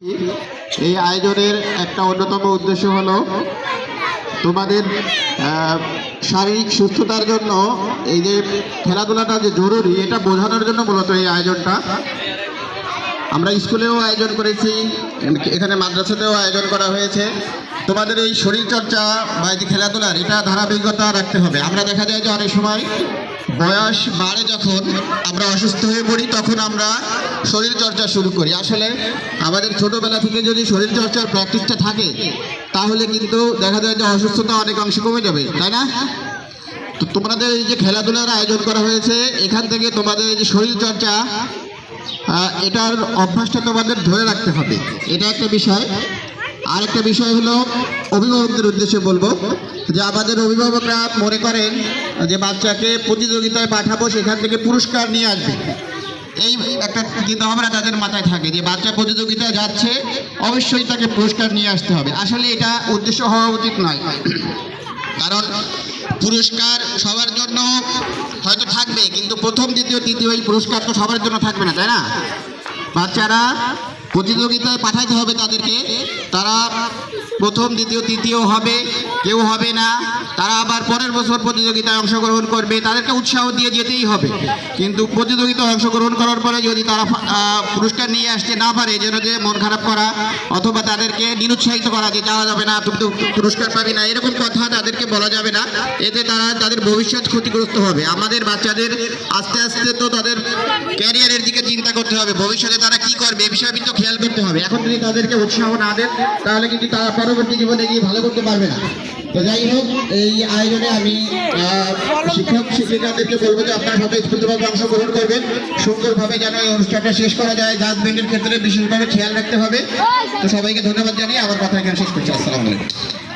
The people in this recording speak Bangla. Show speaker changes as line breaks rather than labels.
এই আয়োজনের একটা অন্যতম উদ্দেশ্য হলো তোমাদের শারীরিক সুস্থতার জন্য এই যে খেলাধুলাটা যে জরুরি এটা বোঝানোর জন্য মূলত এই আয়োজনটা। আমরা স্কুলেও আয়োজন করেছি, এখানে মাদ্রাসাতেও আয়োজন করা হয়েছে। তোমাদের এই শরীরচর্চা বা এই যে খেলাধুলার এটা ধারাবাহিকতা রাখতে হবে। আমরা দেখা যায় যে অনেক সময় বয়স বাড়ে, যখন আমরা অসুস্থ হয়ে পড়ি তখন আমরা শরীরচর্চা শুরু করি। আসলে আমাদের ছোটোবেলা থেকে যদি শরীরচর্চার প্র্যাকটিসটা থাকে তাহলে কিন্তু দেখা যায় যে অসুস্থতা অনেক অংশে কমে যাবে, তাই না? তো তোমাদের এই যে খেলাধুলার আয়োজন করা হয়েছে, এখান থেকে তোমাদের এই যে শরীরচর্চা এটার অভ্যাসটা তোমাদের ধরে রাখতে হবে, এটা একটা বিষয়। আর একটা বিষয় হলো অভিভাবকদের উদ্দেশ্যে বলবো যে আমাদের অভিভাবকরা মনে করেন যে বাচ্চাকে প্রতিযোগিতায় পাঠাবো, সেখান থেকে পুরস্কার নিয়ে আসবে, এই একটা চিন্তাভাবনা তাদের মাথায় থাকে যে বাচ্চা প্রতিযোগিতায় যাচ্ছে অবশ্যই তাকে পুরস্কার নিয়ে আসতে হবে। আসলে এটা উদ্দেশ্য হওয়া উচিত নয়, কারণ পুরস্কার সবার জন্য হয়তো থাকবে, কিন্তু প্রথম দ্বিতীয় তৃতীয় এই পুরস্কার তো সবার জন্য থাকবে না, তাই না? বাচ্চারা প্রতিযোগিতায় পাঠাইতে হবে তাদেরকে, তারা প্রথম দ্বিতীয় তৃতীয় হবে, কেউ হবে না, তারা আবার পরের বছর প্রতিযোগিতায় অংশগ্রহণ করবে, তাদেরকে উৎসাহ দিয়ে যেতেই হবে। কিন্তু প্রতিযোগিতায় অংশগ্রহণ করার পরে যদি তারা পুরস্কার নিয়ে আসতে না পারে, যেন যে মন খারাপ করা অথবা তাদেরকে নিরুৎসাহিত করা যে যাওয়া যাবে না, তুমি তো পুরস্কার পাবি না, এরকম কথা তাদেরকে বলা যাবে না। এতে তাদের ভবিষ্যৎ ক্ষতিগ্রস্ত হবে। আমাদের বাচ্চাদের আস্তে আস্তে তো তাদের ক্যারিয়ারের দিকে চিন্তা করতে হবে, ভবিষ্যতে তারা কি করবে এ বিষয়ে কিন্তু খেয়াল করতে হবে। এখন যদি তাদেরকে উৎসাহ না দেন তাহলে কিন্তু তারা পরবর্তী জীবনে গিয়ে ভালো করতে পারবে না। তো যাই হোক, এই আয়োজনে আমি শিক্ষক শিক্ষিকাদেরকে বলবো যে আপনারা সবাই স্ফূর্তভাবে অংশগ্রহণ করবেন, সুন্দরভাবে যেন এই অনুষ্ঠানটা শেষ করা যায়। জাজমেন্টের ক্ষেত্রে বিশেষভাবে খেয়াল রাখতে হবে। তো সবাইকে ধন্যবাদ জানিয়ে আমার কথা এখানে শেষ করছি। আসসালামু আলাইকুম।